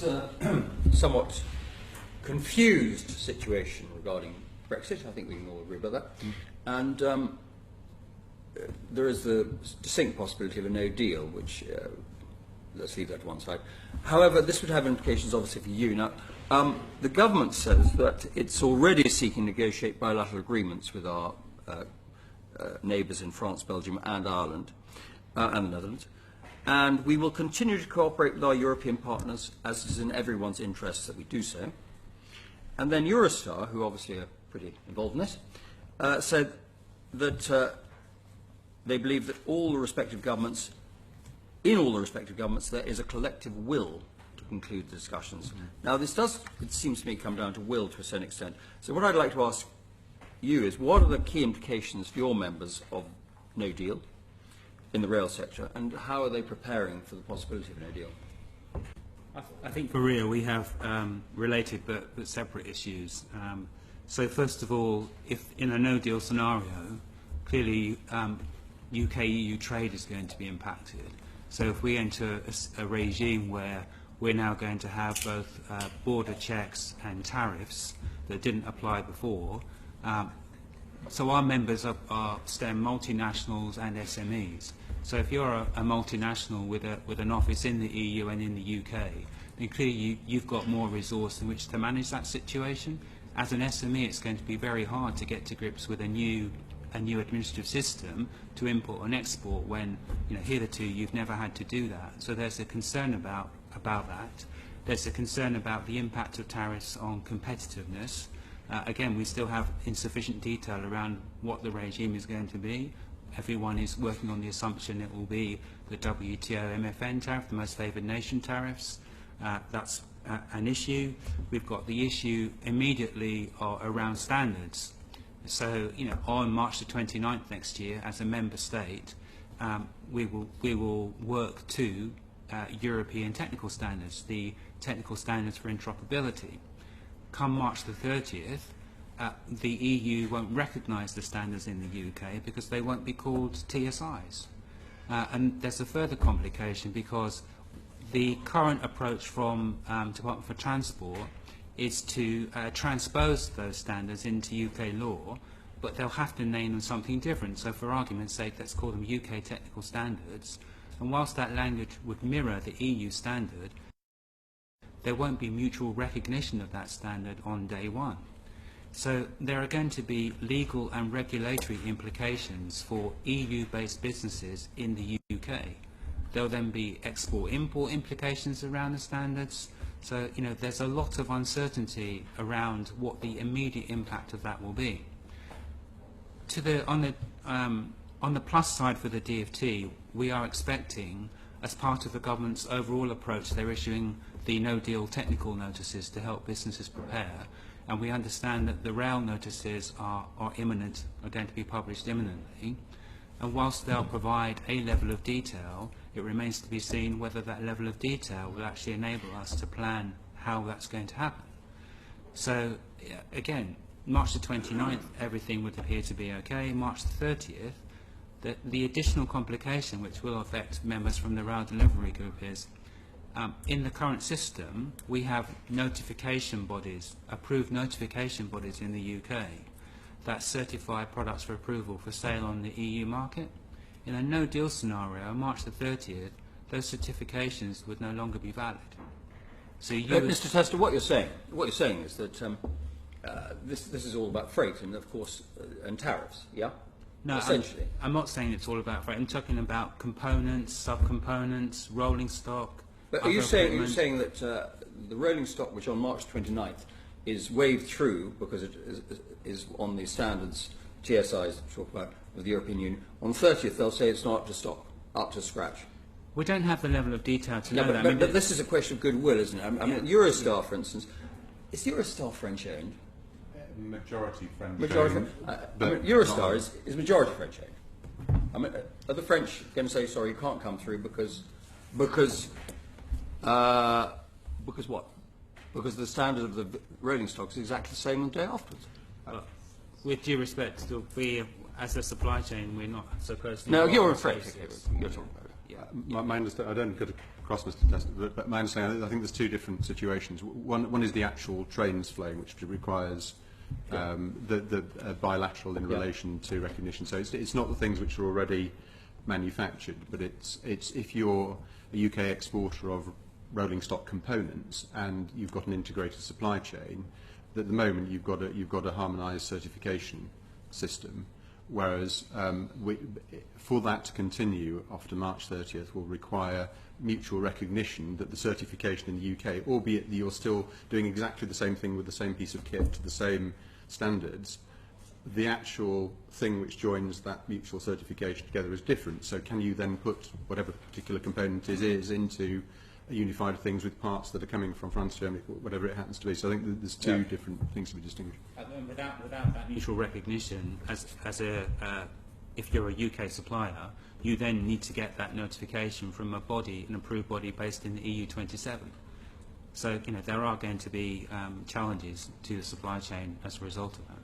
is a somewhat confused situation regarding Brexit. I think we can all agree about that. And there is the distinct possibility of a no deal, which let's leave that to one side. However, this would have implications obviously for you. Now, the government says that it's already seeking to negotiate bilateral agreements with our neighbours in France, Belgium and Ireland and the Netherlands. And we will continue to cooperate with our European partners as it is in everyone's interest that we do so. And then Eurostar, who obviously are pretty involved in this, said that they believe that in all the respective governments, there is a collective will to conclude the discussions. Now, this does, it seems to me, come down to will to a certain extent. So what I'd like to ask you is, what are the key implications for your members of no deal in the rail sector, and how are they preparing for the possibility of a no deal? I think for rail we have related but separate issues. So first of all, if in a no deal scenario, clearly UK-EU trade is going to be impacted. So if we enter a regime where we're now going to have both border checks and tariffs that didn't apply before, so our members are STEM multinationals and SMEs. So if you're a multinational with an office in the EU and in the UK, then clearly you've got more resource in which to manage that situation. As an SME, it's going to be very hard to get to grips with a new administrative system to import and export when, hitherto you've never had to do that. So there's a concern about that. There's a concern about the impact of tariffs on competitiveness. Again, we still have insufficient detail around what the regime is going to be. Everyone is working on the assumption it will be the WTO MFN tariff, the most favoured nation tariffs. That's an issue. We've got the issue immediately around standards. So, on March the 29th next year, as a member state, we will work to European technical standards, the technical standards for interoperability. Come March the 30th, the EU won't recognise the standards in the UK because they won't be called TSIs. And there's a further complication because the current approach from Department for Transport is to transpose those standards into UK law, but they'll have to name them something different. So for argument's sake, let's call them UK technical standards. And whilst that language would mirror the EU standard, there won't be mutual recognition of that standard on day one. So there are going to be legal and regulatory implications for EU-based businesses in the UK. There'll then be export-import implications around the standards. So, there's a lot of uncertainty around what the immediate impact of that will be. On the plus side for the DfT, we are expecting, as part of the government's overall approach, they're issuing the no-deal technical notices to help businesses prepare. And we understand that the rail notices are imminent, are going to be published imminently. And whilst they'll provide a level of detail, it remains to be seen whether that level of detail will actually enable us to plan how that's going to happen. So, again, March the 29th, everything would appear to be okay. March the 30th, the additional complication which will affect members from the rail delivery group is, in the current system, we have notification bodies, approved notification bodies in the UK that certify products for approval for sale on the EU market. In a no-deal scenario, March the 30th, those certifications would no longer be valid. So Mr. Testa, what you're saying is that this is all about freight and, of course, and tariffs, yeah? No, essentially. I'm not saying it's all about freight. I'm talking about components, subcomponents, rolling stock. But are you saying that the rolling stock, which on March 29th is waved through because it is on the standards, TSIs, talk about, of the European Union, on the 30th they'll say it's not up to stock, up to scratch? We don't have the level of detail to know that. But this is a question of goodwill, isn't it? I mean, Eurostar, for instance, is Eurostar French-owned? Majority French. Eurostar is majority French-owned. I mean, are the French going to say, sorry, you can't come through because what? Because the standard of the rolling stock is exactly the same on the day afterwards. With due respect, we, as a supply chain, we're not so closely. No, you're afraid. You're talking about it. My understanding, I don't get across Mr. Testa, but my understanding, I think there's two different situations. One is the actual trains flowing, which requires the bilateral in relation to recognition. So it's not the things which are already manufactured, but it's if you're a UK exporter of rolling stock components and you've got an integrated supply chain, at the moment you've got a harmonised certification system. Whereas for that to continue after March 30th will require mutual recognition that the certification in the UK, albeit that you're still doing exactly the same thing with the same piece of kit to the same standards, the actual thing which joins that mutual certification together is different. So can you then put whatever particular component is into unified things with parts that are coming from France, Germany, whatever it happens to be. So I think that there's two different things to be distinguished. Without that mutual recognition, if you're a UK supplier, you then need to get that notification from a body, an approved body based in the EU 27. So there are going to be challenges to the supply chain as a result of that.